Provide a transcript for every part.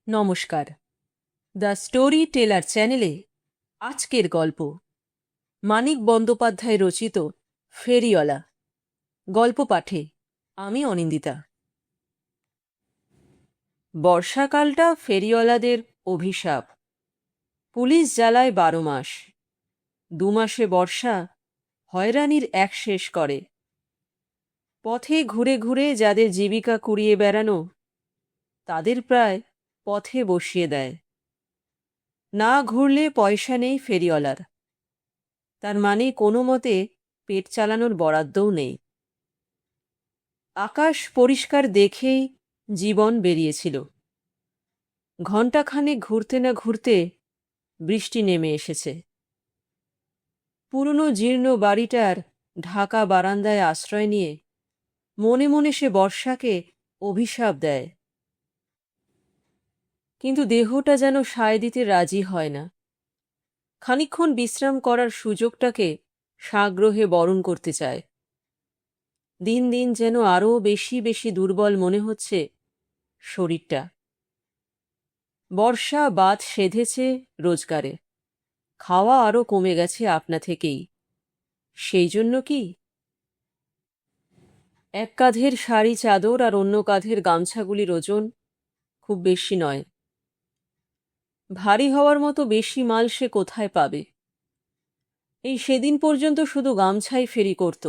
নমস্কার। The story teller চ্যানেলে আজকের গল্প মানিক বন্দ্যোপাধ্যায় রচিত ফেরিওয়ালা। গল্প পাঠে আমি অনিন্দিতা। বর্ষাকালটা ফেরিওয়ালাদের অভিশাপ। পুলিশ জ্বালায় 12 মাস। 2 মাসে বর্ষা হয়রানির এক শেষ করে। পথে ঘুরে ঘুরে যাদের জীবিকা কুড়িয়ে বেড়ানো তাদের প্রায় পথে বসিয়ে দেয়। না ঘুরলে পয়সা নেই ফেরিওয়ালার, তার মানে কোনো মতে পেট চালানোর বরাদ্দও নেই। আকাশ পরিষ্কার দেখেই জীবন বেরিয়েছিল। ঘণ্টাখানেক ঘুরতে না ঘুরতে বৃষ্টি নেমে এসেছে। পুরনো জীর্ণ বাড়িটার ঢাকা বারান্দায় আশ্রয় নিয়ে মনে মনে সে বর্ষাকে অভিশাপ দেয়, কিন্তু দেহটা যেন সায় দিতে রাজি হয় না। খানিকক্ষণ বিশ্রাম করার সুযোগটাকে সাগ্রহে বরণ করতে চায়। দিন দিন যেন আরও বেশি বেশি দুর্বল মনে হচ্ছে শরীরটা। বর্ষা বাত সেধেছে রোজগারে, খাওয়া আরও কমে গেছে আপনা থেকেই। সেই জন্য কি এক কাঁধের শাড়ি চাদর আর অন্য কাঁধের গামছাগুলির ওজন খুব বেশি নয়। ভারী হওয়ার মতো বেশি মাল সে কোথায় পাবে? এই সেদিন পর্যন্ত শুধু গামছাই ফেরি করত।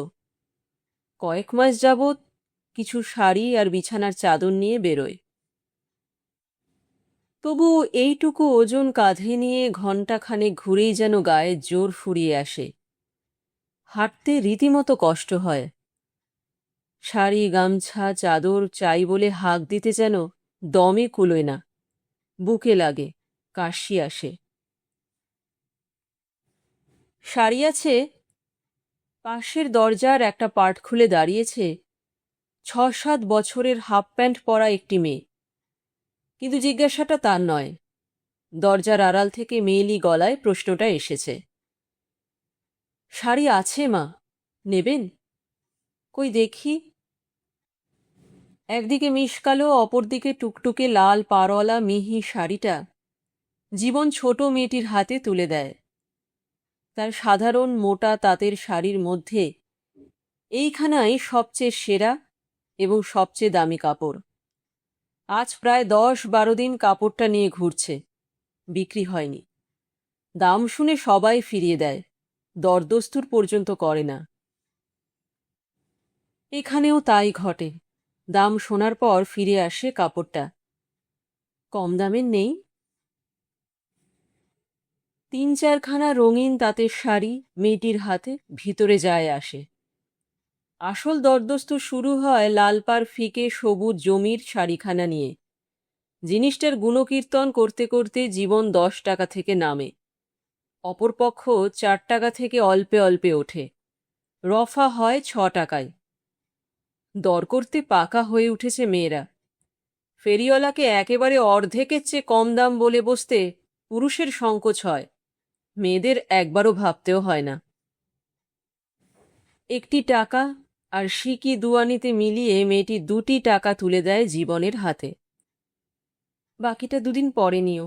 কয়েক মাস যাবৎ কিছু শাড়ি আর বিছানার চাদর নিয়ে বেরোয়। তবু এইটুকু ওজন কাঁধে নিয়ে ঘণ্টাখানেক ঘুরেই যেন গায়ে জোর ফুরিয়ে আসে। হাঁটতে রীতিমতো কষ্ট হয়। শাড়ি গামছা চাদর চাই বলে হাঁক দিতে যেন দমে কুলোয় না, বুকে লাগে, কাশি আসে। শাড়ি আছে। পাশের দরজার একটা পাট খুলে দাঁড়িয়েছে 6-7 বছরের হাফ প্যান্ট পরা একটি মেয়ে। কিন্তু জিজ্ঞাসাটা তার নয়। দরজার আড়াল থেকে মেয়েলি গলায় প্রশ্নটা এসেছে। শাড়ি আছে মা, নেবেন? কই দেখি। একদিকে মিশকালো, অপরদিকে টুকটুকে লাল পারওয়ালা মিহি শাড়িটা জীবন ছোট মেয়েটির হাতে তুলে দেয়। তার সাধারণ মোটা তাঁতের শাড়ির মধ্যে এইখানাই সবচেয়ে সেরা এবং সবচেয়ে দামি কাপড়। আজ প্রায় 10-12 দিন কাপড়টা নিয়ে ঘুরছে, বিক্রি হয়নি। দাম শুনে সবাই ফিরিয়ে দেয়, দরদস্তুর পর্যন্ত করে না। এখানেও তাই ঘটে। দাম শোনার পর ফিরে আসে কাপড়টা। কম দামের নেই। 3-4খানা রঙিন তাঁতের শাড়ি মেয়েটির হাতে ভিতরে যায় আসে। আসল দরদস্ত শুরু হয় লালপাড় ফিকে সবুজ জমির শাড়িখানা নিয়ে। জিনিসটার গুণকীর্তন করতে করতে জীবন 10 টাকা থেকে নামে। অপরপক্ষ 4 টাকা থেকে অল্পে অল্পে ওঠে। রফা হয় 6 টাকায়। দর করতে পাকা হয়ে উঠেছে মেয়েরা। ফেরিওয়ালাকে একেবারে অর্ধেকের চেয়ে কম দাম বলে বসতে পুরুষের সংকোচ হয়, মেয়েদের একবারও ভাবতেও হয় না। একটি টাকা আর সিকি দুয়ানিতে মিলিয়ে মেয়েটি 2টি টাকা তুলে দেয় জীবনের হাতে। বাকিটা 2 দিন পরে নিও।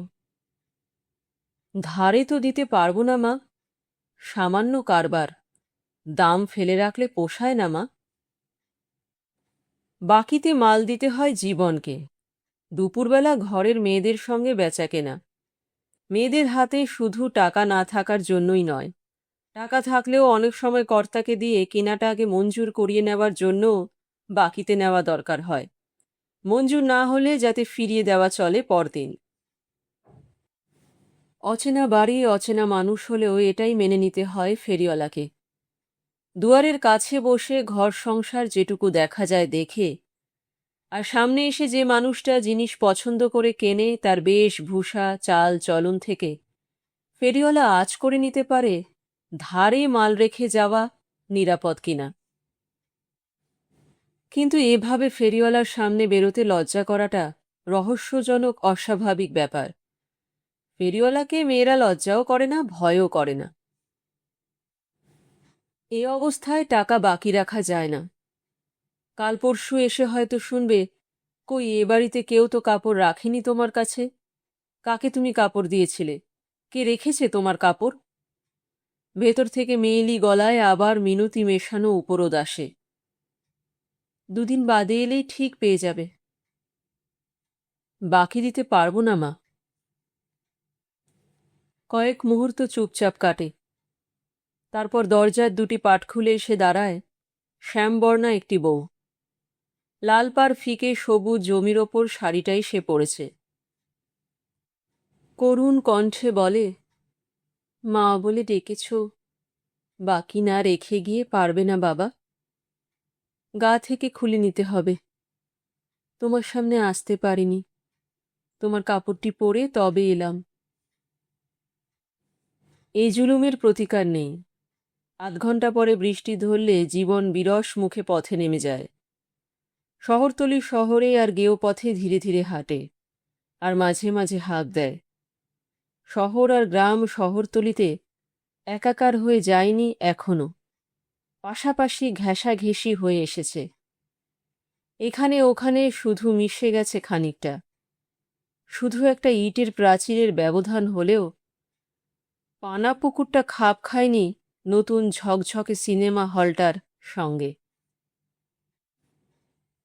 ধারে তো দিতে পারবো না মা, সামান্য কারবার, দাম ফেলে রাখলে পোষায় না মা। বাকিতে মাল দিতে হয় জীবনকে। দুপুরবেলা ঘরের মেয়েদের সঙ্গে বেচাকেনা। মেয়েদের হাতে শুধু টাকা না থাকার জন্যই নয়, টাকা থাকলেও অনেক সময় কর্তাকে দিয়ে কেনাটা আগে মঞ্জুর করিয়ে নেওয়ার জন্য বাকিতে নেওয়া দরকার হয়। মঞ্জুর না হলে যাতে ফিরিয়ে দেওয়া চলে পরদিন। অচেনা বাড়ি অচেনা মানুষ হলেও এটাই মেনে নিতে হয় ফেরিওয়ালাকে। দুয়ারের কাছে বসে ঘর সংসার যেটুকু দেখা যায় দেখে, আর সামনে এসে যে মানুষটা জিনিস পছন্দ করে কেনে তার বেশভূষা চাল চলন থেকে ফেরিওয়ালা আঁচ করে নিতে পারে ধারে মাল রেখে যাওয়া নিরাপদ কিনা। কিন্তু এভাবে ফেরিওয়ালার সামনে বেরোতে লজ্জা করাটা রহস্যজনক অস্বাভাবিক ব্যাপার। ফেরিওয়ালাকে মেয়েরা লজ্জাও করে না, ভয়ও করে না। এ অবস্থায় টাকা বাকি রাখা যায় না। কাল পরশু এসে হয়তো শুনবে, কই এ বাড়িতে কেউ তো কাপড় রাখেনি তোমার কাছে, কাকে তুমি কাপড় দিয়েছিলে? কে রেখেছে তোমার কাপড়? ভেতর থেকে মেয়েলি গলায় আবার মিনতি মেশানো উপরোদ আসে। দুদিন বাদে এলেই ঠিক পেয়ে যাবে। বাকি দিতে পারবো না মা। কয়েক মুহূর্ত চুপচাপ কাটে। তারপর দরজার দুটি পাট খুলে এসে দাঁড়ায় শ্যামবর্ণা একটি বউ। লাল পাড় ফিকে সবুজ জমির ওপর শাড়িটাই সে পরেছে। করুণ কণ্ঠে বলে, মা বলে ডেকেছ, বাকি না রেখে গিয়ে পারবে না বাবা? গা থেকে খুলে নিতে হবে। তোমার সামনে আসতে পারিনি, তোমার কাপড়টি পরে তবে এলাম। এই জুলুমের প্রতিকার নেই। আধ ঘন্টা পরে বৃষ্টি ধরলে জীবন বিরস মুখে পথে নেমে যায়। শহরতলি শহরে আর গেও পথে ধীরে ধীরে হাঁটে, আর মাঝে মাঝে হাঁক দেয়। শহর আর গ্রাম শহরতলিতে একাকার হয়ে যায়নি এখনো, পাশাপাশি ঘেঁষাঘেঁষি হয়ে এসেছে। এখানে ওখানে শুধু মিশে গেছে খানিকটা। শুধু একটা ইটের প্রাচীরের ব্যবধান হলেও পানা পুকুরটা খাপ খায়নি নতুন ঝকঝকে সিনেমা হলটার সঙ্গে।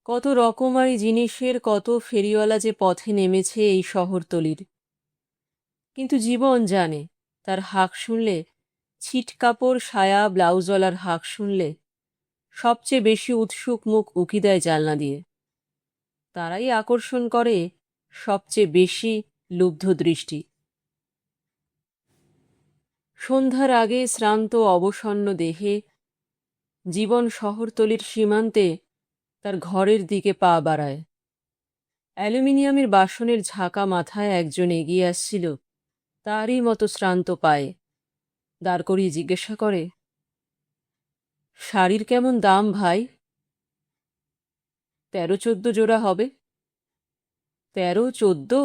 কত রকমারি জিনিসের কত ফেরিওয়ালা যে পথে নেমেছে এই শহরতলির। কিন্তু জীবন জানে, তার হাঁক শুনলে, ছিটকাপড় সায়া ব্লাউজওয়ালার হাঁক শুনলে সবচেয়ে বেশি উৎসুক মুখ উকি দেয় জানলা দিয়ে। তারাই আকর্ষণ করে সবচেয়ে বেশি লুব্ধ দৃষ্টি। সন্ধ্যার আগে শ্রান্ত অবসন্ন দেহে জীবন শহরতলির সীমান্তে তার ঘরের দিকে পা বাড়ায়। অ্যালুমিনিয়ামের বাসনের ঝাঁকা মাথায় একজন এগিয়ে আসছিল তারই মতো শ্রান্ত পায়ে। দাঁড় করিয়ে জিজ্ঞাসা করে, শাড়ির কেমন দাম ভাই? 13-14 জোড়া হবে। 13-14?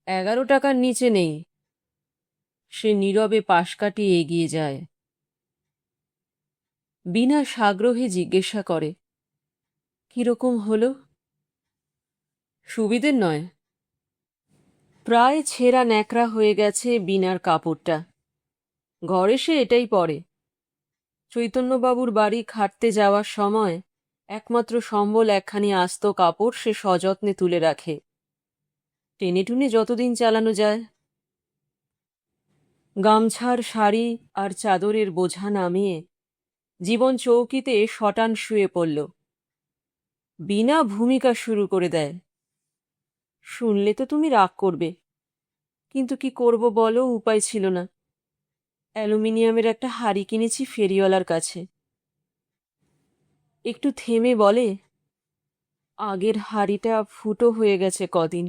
11 টাকার নিচে নেই। সে নীরবে পাশ কাটিয়ে এগিয়ে যায়। বিনা সাগ্রহে জিজ্ঞাসা করে, কিরকম হলো? সুবিধের নয়। প্রায় ছেঁড়া ন্যাকড়া হয়ে গেছে বিনার কাপড়টা। ঘরে সে এটাই পরে। চৈতন্যবাবুর বাড়ি খাটতে যাওয়ার সময় একমাত্র সম্বল একখানি আস্ত কাপড় সে সযত্নে তুলে রাখে, টেনে টুনে যতদিন চালানো যায়। গামছার শাড়ি আর চাদরের বোঝা নামিয়ে জীবন চৌকিতে শটান শুয়ে পড়ল। বিনা ভূমিকা শুরু করে দেয়, শুনলে তো তুমি রাগ করবে, কিন্তু কি করব বলো, উপায় ছিল না। অ্যালুমিনিয়ামের একটা হাঁড়ি কিনেছি ফেরিওয়ালার কাছে। একটু থেমে বলে, আগের হাঁড়িটা ফুটো হয়ে গেছে কদিন।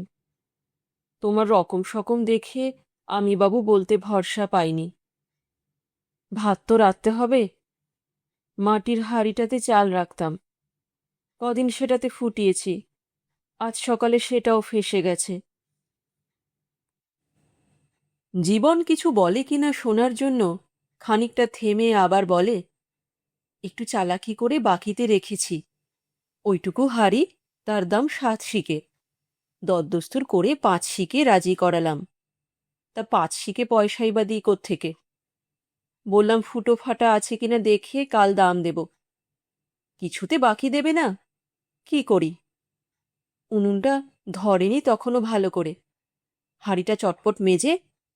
তোমার রকম সকম দেখে আমি বাবু বলতে ভরসা পাইনি। ভাত তো রাঁধতে হবে। মাটির হাঁড়িটাতে চাল রাখতাম, কদিন সেটাতে ফুটিয়েছি, আজ সকালে সেটাও ফেঁসে গেছে। জীবন কিছু বলে কিনা শোনার জন্য খানিকটা থেমে আবার বলে, একটু চালাকি করে বাকিতে রেখেছি। ওইটুকু হাঁড়ি, তার দাম 7 শিকে। দরদস্তুর করে 5 শিকে রাজি করালাম। তা 5 শিকে পয়সাই বা দিই কোত্থেকে? বললাম ফুটো ফাটা আছে কিনা দেখে কাল দাম দেব। কিছুতে বাকি দেবে না। কি করি? উনুনটা ধরেনি তখনও ভালো করে। হাঁড়িটা চটপট মেজে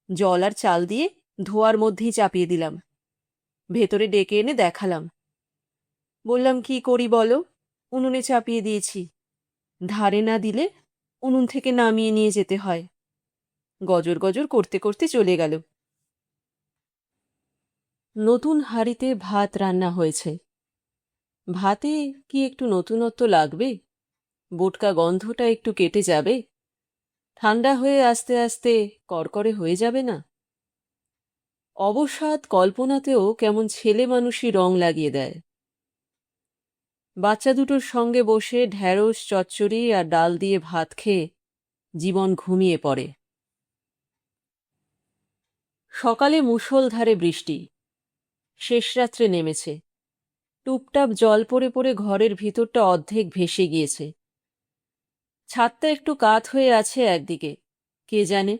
জল আর চাল দিয়ে ধোয়ার মধ্যেই চাপিয়ে দিলাম। ভেতরে ডেকে এনে দেখালাম। বললাম, কি করি বলো? উনুনে চাপিয়ে দিয়েছি। ধারে না দিলে উনুন থেকে নামিয়ে নিয়ে যেতে হয়। গজর গজর করতে করতে চলে গেল। নতুন হাঁড়িতে ভাত রান্না হয়েছে। ভাতে কি একটু নতুনত্ব লাগবে? বোটকা গন্ধটা একটু কেটে যাবে? ঠান্ডা হয়ে আস্তে আস্তে করকরে হয়ে যাবে না? অবসাদ কল্পনাতেও কেমন ছেলে মানুষই রং লাগিয়ে দেয়। বাচ্চা দুটোর সঙ্গে বসে ঢ্যাঁড়স চচ্চড়ি আর ডাল দিয়ে ভাত খেয়ে জীবন ঘুমিয়ে পড়ে। সকালে মুষলধারে বৃষ্টি শেষ রাত্রে নেমেছে। টুপটাপ জল পড়ে পড়ে ঘরের ভিতরটা অর্ধেক ভেসে গিয়েছে। ছাদটা একটু কাত হয়ে আছে একদিকে, কে জানে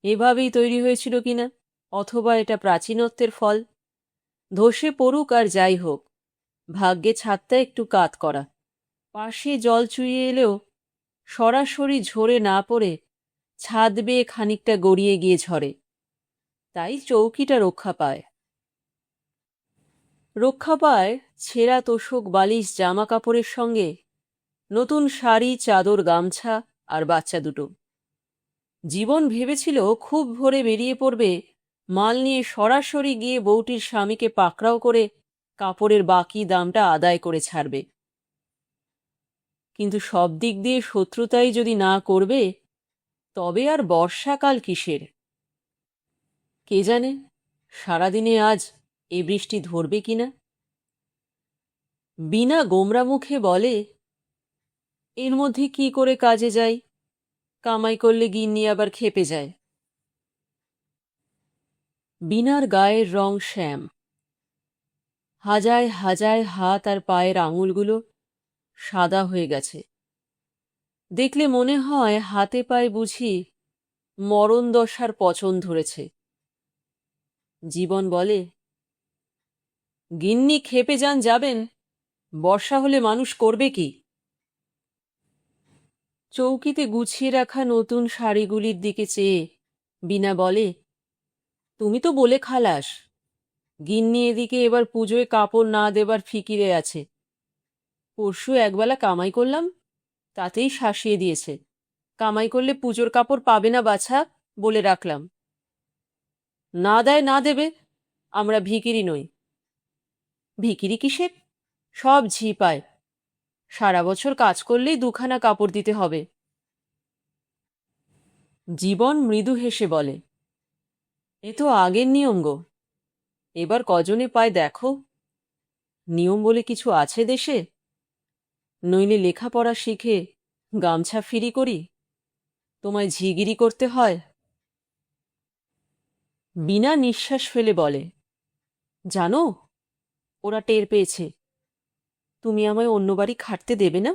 এভাবেই তৈরি হয়েছিল কিনা, অথবা এটা প্রাচীনত্বের ফল। ধসে পড়ুক আর যাই হোক, ভাগ্যে ছাদটা একটু কাত করা। পাশে জল চুইয়ে এলেও সরাসরি ঝরে না পড়ে ছাদ বেয়ে খানিকটা গড়িয়ে গিয়ে ঝরে, তাই চৌকিটা রক্ষা পায়। রক্ষা পায় ছেঁড়া তোশক, বালিশ, জামা কাপড়ের সঙ্গে নতুন শাড়ি, চাদর, গামছা আর বাচ্চা দুটো। জীবন ভেবেছিল খুব ভোরে বেরিয়ে পড়বে, মাল নিয়ে সরাসরি গিয়ে বউটির স্বামীকে পাকড়াও করে কাপড়ের বাকি দামটা আদায় করে ছাড়বে। কিন্তু সব দিক দিয়ে শত্রুতাই যদি না করবে, তবে আর বর্ষাকাল কিসের? কে জানে সারাদিনে আজ এ বৃষ্টি ধরবে কিনা। বিনা গোমরা মুখে বলে, এর মধ্যে কি করে কাজে যাই, কামাই করলে গিন্নি আবার খেপে যায়। বিনার গায়ের রং শ্যাম, হাজায় হাজায় হাত আর পায়ের আঙুলগুলো সাদা হয়ে গেছে। দেখলে মনে হয় হাতে পায়ে বুঝি মরণ দশার পচন ধরেছে। জীবন বলে, গিন্নি খেপে যাবেন, বর্ষা হলে মানুষ করবে কি? চৌকিতে গুছিয়ে রাখা নতুন শাড়িগুলির দিকে চেয়ে বিনা বলে, তুমি তো বলে খালাস, গিন্নি এদিকে এবার পুজোয় কাপড় না দেবার ফিকিরে আছে। পরশু একবেলা কামাই করলাম, তাতেই শাসিয়ে দিয়েছে, কামাই করলে পুজোর কাপড় পাবে না বাছা, বলে রাখলাম। না দেয় না দেবে, আমরা ভিখিরি নই। ভিখিরি কিসের? সব ঝি পায়, সারা বছর কাজ করলেই দুখানা কাপড় দিতে হবে। জীবন মৃদু হেসে বলে, এ তো আগের নিয়ম গো, এবার কজনে পায় দেখো। নিয়ম বলে কিছু আছে দেশে? নইলে লেখাপড়া শিখে গামছা ফিরি করি, তোমায় ঝিগিরি করতে হয়। বিনা নিঃশ্বাস ফেলে বলে, জানো, ওরা টের পেয়েছে, তুমি আমায় অন্য বাড়ি খাটতে দেবে না,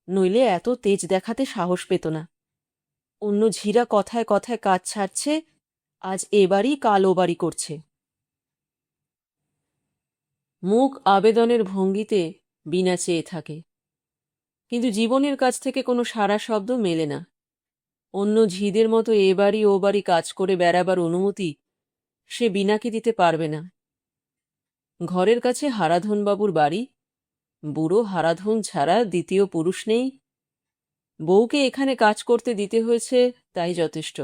নইলে এত তেজ দেখাতে সাহস পেত না। অন্য ঝিরা কথায় কথায় কাজ ছাড়ছে, আজ এ বাড়ি কাল ও বাড়ি করছে। মুখ আবেদনের ভঙ্গিতে বিনা চেয়ে থাকে, কিন্তু জীবনের কাছ থেকে কোনো সাড়া শব্দ মেলে না। অন্য ঝিদের মতো এ বাড়ি ও বাড়ি কাজ করে বেড়াবার অনুমতি সে বিনাকে দিতে পারবে না। ঘরের কাছে হারাধনবাবুর বাড়ি, বুড়ো হারাধন ছাড়া দ্বিতীয় পুরুষ নেই। বউকে এখানে কাজ করতে দিতে হয়েছে, তাই যথেষ্ট,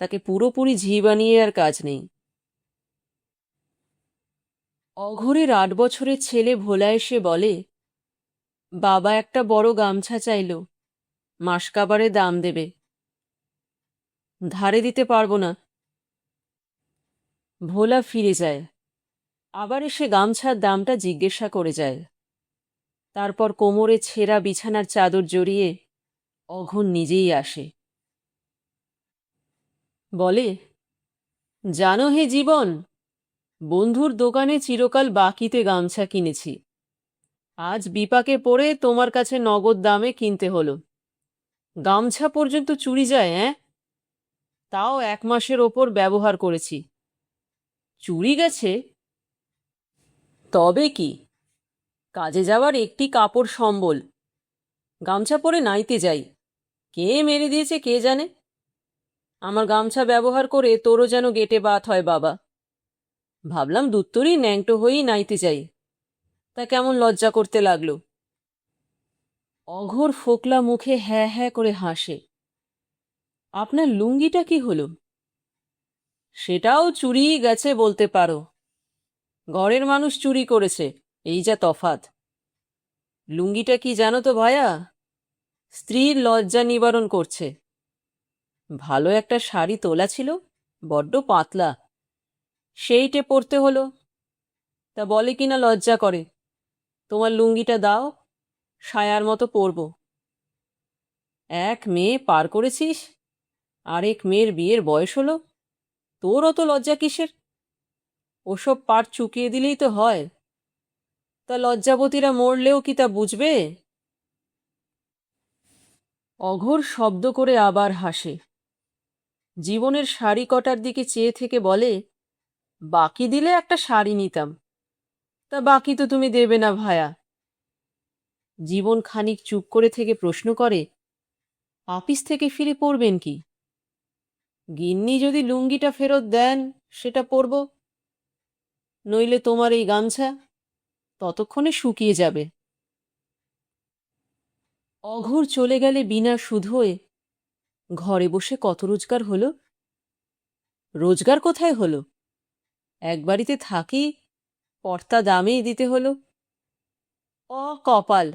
তাকে পুরোপুরি ঝি বানিয়ে আর কাজ নেই। অঘোরের 8 বছরের ছেলে ভোলা এসে বলে, বাবা একটা বড় গামছা চাইল, মাসকাবারে দাম দেবে। ধারে দিতে পারবো না। ভোলা ফিরে যায়, আবার এসে গামছার দামটা জিজ্ঞাসা করে যায়। তারপর কোমরে ছেঁড়া বিছানার চাদর জড়িয়ে অঘোর নিজেই আসে, বলে, জানো হে জীবন, বন্ধুর দোকানে চিরকাল বাকিতে গামছা কিনেছি, আজ বিপাকে পড়ে তোমার কাছে নগদ দামে কিনতে হলো। গামছা পর্যন্ত চুরি যায়, তাও 1 মাসের ওপর ব্যবহার করেছি। চুরি গেছে? তবে কি, কাজে যাওয়ার একটি কাপড় সম্বল, গামছা পরে নাইতে যাই, কে মেরে দিয়েছে কে জানে। আমার গামছা ব্যবহার করে তোরও যেন গেটে বাত হয় বাবা। ভাবলাম দুত্তরই ন্যাংটো হয়েই নাইতে যাই, তা কেমন লজ্জা করতে লাগলো। অঘোর ফোকলা মুখে হ্যাঁ হ্যাঁ করে হাসে। আপনার লুঙ্গিটা কি হলো? সেটাও চুরিই গেছে বলতে পারো, ঘরের মানুষ চুরি করেছে, এই যা তফাৎ। লুঙ্গিটা কি জানো তো ভায়া, স্ত্রীর লজ্জা নিবারণ করছে। ভালো একটা শাড়ি তোলা ছিল, বড্ড পাতলা, সেইটে পরতে হলো। তা বলে কিনা লজ্জা করে, তোমার লুঙ্গিটা দাও, সায়ার মতো পরব। এক মেয়ে পার করেছিস, আরেক মেয়ের বিয়ের বয়স হলো, তোর অত লজ্জা কিসের? ওসব পার চুকিয়ে দিলেই তো হয়। তা লজ্জাবতীরা মরলেও কি তা বুঝবে? অঘোর শব্দ করে আবার হাসে। জীবনের শাড়ি কটার দিকে চেয়ে থেকে বলে, বাকি দিলে একটা শাড়ি নিতাম। তা বাকি তো তুমি দেবে না ভায়া। জীবন খানিক চুপ করে থেকে প্রশ্ন করে, অফিস থেকে ফিরে পরবেন কি? গিন্নি যদি লুঙ্গিটা ফেরত দেন সেটা পরব, নইলে তোমার এই গামছা ততক্ষণে শুকিয়ে যাবে। অঘোর চলে গেলে বিনা শুধোয় ঘরে বসে কত রোজগার হলো? রোজগার কোথায় হলো? এক বাড়িতে থাকি, পর্তা দামেই দিতে হলো। কপাল!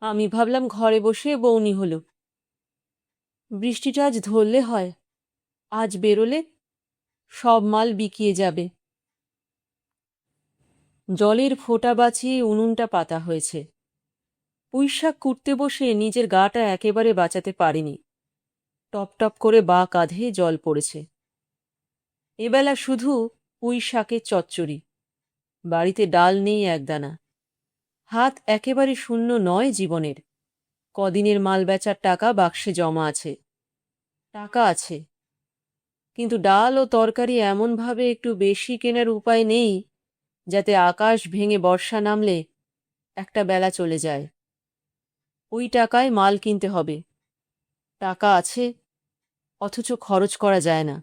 আমি ভাবলাম ঘরে বসে বউনি হলো। বৃষ্টিটা আজ ধরলে হয়, আজ বেরোলে সব মাল বিকিয়ে যাবে। জলের ফোঁটা বাঁচিয়ে উনুনটা পাতা হয়েছে। পুঁইশাক কুটতে বসে নিজের গাটা একেবারে বাঁচাতে পারেনি। টপ টপ করে বা কাঁধে জল পড়েছে। এবেলা শুধু পুঁইশাকের চচ্চড়ি, বাড়িতে ডাল নেই একদানা। হাত একেবারে শূন্য নয় জীবনের। কদিনের মাল বেচার টাকা বাক্সে জমা আছে। টাকা আছে, কিন্তু ডাল ও তরকারি এমনভাবে একটু বেশি কেনার উপায় নেই যাতে আকাশ ভেঙে বর্ষা নামলে একটা বেলা চলে যায়। ওই টাকায় মাল কিনতে হবে। টাকা আছে, অথচ খরচ করা যায় না।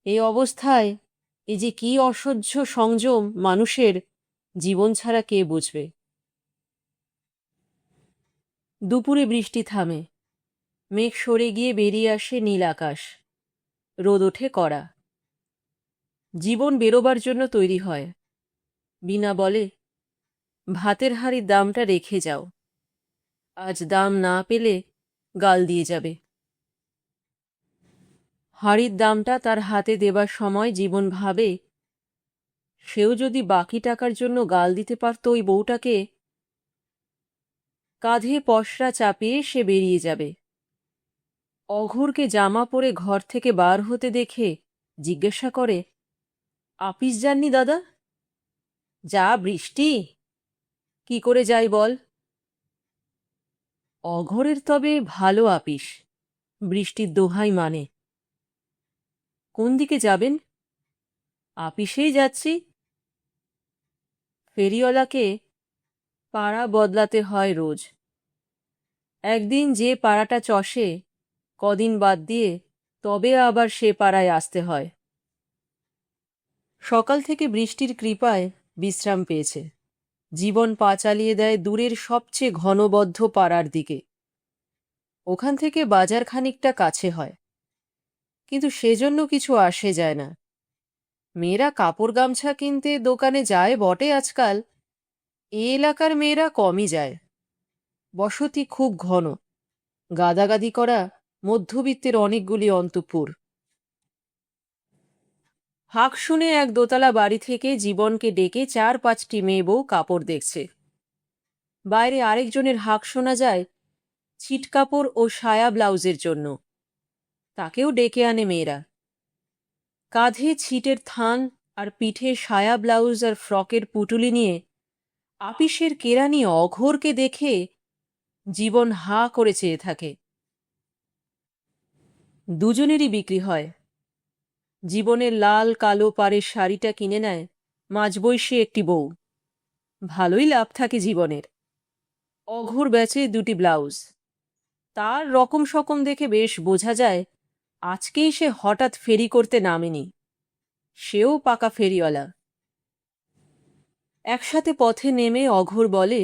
এই অবস্থায় এ যে কি অসহ্য সংযম মানুষের, জীবন ছাড়া কে বুঝবে? দুপুরে বৃষ্টি থামে। মেঘ সরে গিয়ে বেরিয়ে আসে নীল আকাশ। রোদ ওঠে কড়া। জীবন বেরোবার জন্য তৈরি হয়। বিনা বলে, ভাতের হাঁড়ির দামটা রেখে যাও, আজ দাম না পেলে গাল দিয়ে যাবে। হাঁড়ির দামটা তার হাতে দেবার সময় জীবন ভাবে, সেও যদি বাকি টাকার জন্য গাল দিতে পারত ওই বউটাকে। কাঁধে পশরা চাপিয়ে সে বেরিয়ে যাবে। অঘোরকে জামা পরে ঘর থেকে বার হতে দেখে জিজ্ঞাসা করে, আপিস যাননি দাদা? যা বৃষ্টি, কি করে যাই বল? অঘোরের তবে ভালো আপিস, বৃষ্টির দোহাই মানে। কোন দিকে যাবেন? আপিসেই যাচ্ছি। ফেরিওয়ালাকে পাড়া বদলাতে হয় রোজ। একদিন যে পাড়াটা চষে, কদিন বাদ দিয়ে তবে আবার সে পাড়ায় আসতে হয়। সকাল থেকে বৃষ্টির কৃপায় বিশ্রাম পেয়েছে। জীবন পা চালিয়ে দেয় দূরের সবচেয়ে ঘনবদ্ধ পাড়ার দিকে। ওখান থেকে বাজার খানিকটা কাছে হয়, কিন্তু সেজন্য কিছু আসে যায় না। মেয়েরা কাপড় গামছা কিনতে দোকানে যায় বটে আজকাল, এ এলাকার মেয়েরা কমই যায়। বসতি খুব ঘন, গাদাগাদি করা মধ্যবিত্তের অনেকগুলি অন্তঃপুর। হাঁক শুনে এক দোতলা বাড়ি থেকে জীবনকে ডেকে 4-5টি মেয়ে বউ কাপড় দেখছে। বাইরে আরেকজনের হাঁক শোনা যায় ছিট কাপড় ও সায়া ব্লাউজের জন্য। তাকেও ডেকে আনে মেয়েরা। কাঁধে ছিটের থান আর পিঠে সায়া ব্লাউজ আর ফ্রকের পুটুলি নিয়ে আপিসের কেরানি অঘোরকে দেখে জীবন হাঁ করে চেয়ে থাকে। দুজনেরই বিক্রি হয়। জীবনের লাল কালো পাড়ের শাড়িটা কিনে নেয় মাঝবয়সী একটি বউ। ভালোই লাভ থাকে জীবনের। অঘোর বেচে 2টি ব্লাউজ। তার রকম সকম দেখে বেশ বোঝা যায় আজকেই সে হঠাৎ ফেরি করতে নামেনি। সেও পাকা ফেরিওয়ালা। একসাথে পথে নেমে অঘোর বলে,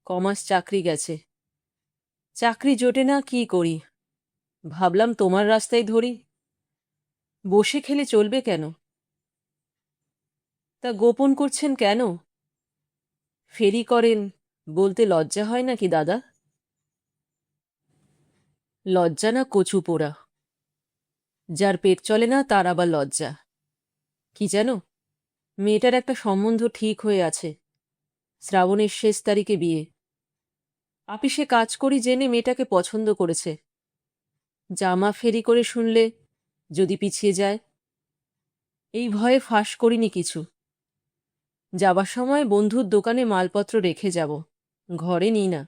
কমাস চাকরি গেছে। চাকরি জোটে না, কি করি? ভাবলাম তোমার রাস্তায় ধরি। বসে খেলে চলবে কেন? তা গোপন করছেন কেন? ফেরি করেন বলতে লজ্জা হয় নাকি দাদা? লজ্জা না কচু পোড়া। যার পেট চলে না তার আবার লজ্জা। কি জানো, মেয়েটার একটা সম্বন্ধ ঠিক হয়ে আছে। শ্রাবণের শেষ তারিখে বিয়ে। আপিসে কাজ করি জেনে মেয়েটাকে পছন্দ করেছে। জামা ফেরি করে শুনলে যদি পিছিয়ে যায়, এই ভয়ে ফাঁস করিনি কিছু। যাবার সময় বন্ধুর দোকানে মালপত্র রেখে যাব, ঘরে নিই না।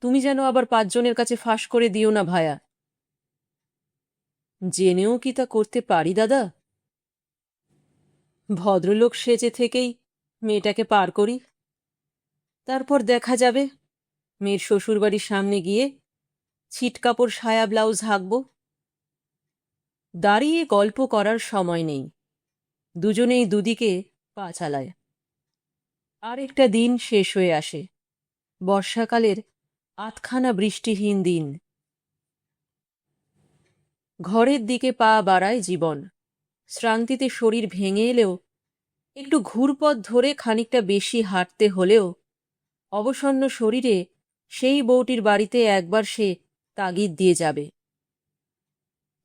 তুমি যেন আবার 5 জনের কাছে ফাঁস করে দিও না ভায়া। জেনেও কি তা করতে পারি দাদা? ভদ্রলোক সেজে থেকেই মেয়েটাকে পার করি, তারপর দেখা যাবে। মেয়ের শ্বশুরবাড়ির সামনে গিয়ে ছিটকাপড় সায়া ব্লাউজ হাঁকব। দাঁড়িয়ে গল্প করার সময় নেই, দুজনেই দুদিকে পা চালায়। আর একটা দিন শেষ হয়ে আসে, বর্ষাকালের আধখানা বৃষ্টিহীন দিন। ঘরের দিকে পা বাড়ায় জীবন। শ্রান্তিতে শরীর ভেঙে এলেও, একটু ঘুরপথ ধরে খানিকটা বেশি হাঁটতে হলেও অবসন্ন শরীরে সেই বউটির বাড়িতে একবার সে তাগিদ দিয়ে যাবে।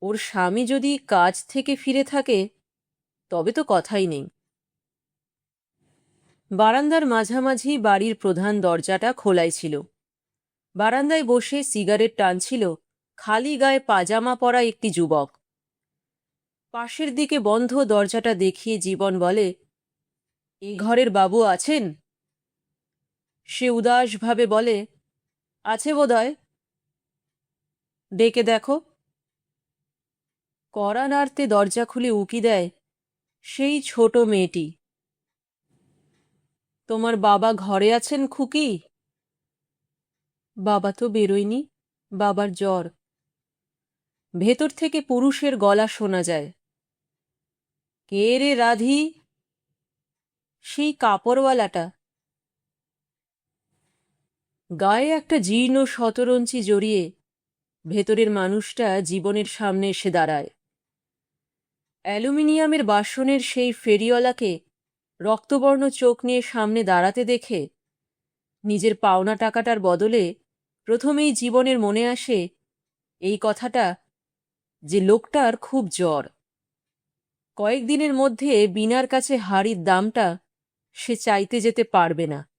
ওর স্বামী যদি কাজ থেকে ফিরে থাকে তবে তো কথাই নেই। বারান্দার মাঝামাঝি বাড়ির প্রধান দরজাটা খোলাই ছিল। বারান্দায় বসে সিগারেট টানছিল খালি গায়ে পাজামা পরা একটি যুবক। পাশের দিকে বন্ধ দরজাটা দেখিয়ে জীবন বলে, এ ঘরের বাবু আছেন? সে উদাসভাবে বলে, আছে বোধহয়। ডেকে দেখো। কড়া নাড়তে দরজা খুলে উকি দেয় সেই ছোট মেয়েটি। তোমার বাবা ঘরে আছেন খুকি? বাবা তো বেরোয়নি, বাবার জ্বর। ভেতর থেকে পুরুষের গলা শোনা যায়। কে রে রাধি? সেই কাপড়ওয়ালাটা। গায়ে একটা জীর্ণ শতরঞ্চি জড়িয়ে ভেতরের মানুষটা জীবনের সামনে এসে দাঁড়ায়। অ্যালুমিনিয়ামের বাসনের সেই ফেরিওয়ালাকে রক্তবর্ণ চোখ নিয়ে সামনে দাঁড়াতে দেখে নিজের পাওনা টাকাটার বদলে প্রথমেই জীবনের মনে আসে এই কথাটা যে লোকটার খুব জ্বর। কয়েকদিনের মধ্যে বিনার কাছে হাড়ির দামটা সে চাইতে যেতে পারবে না।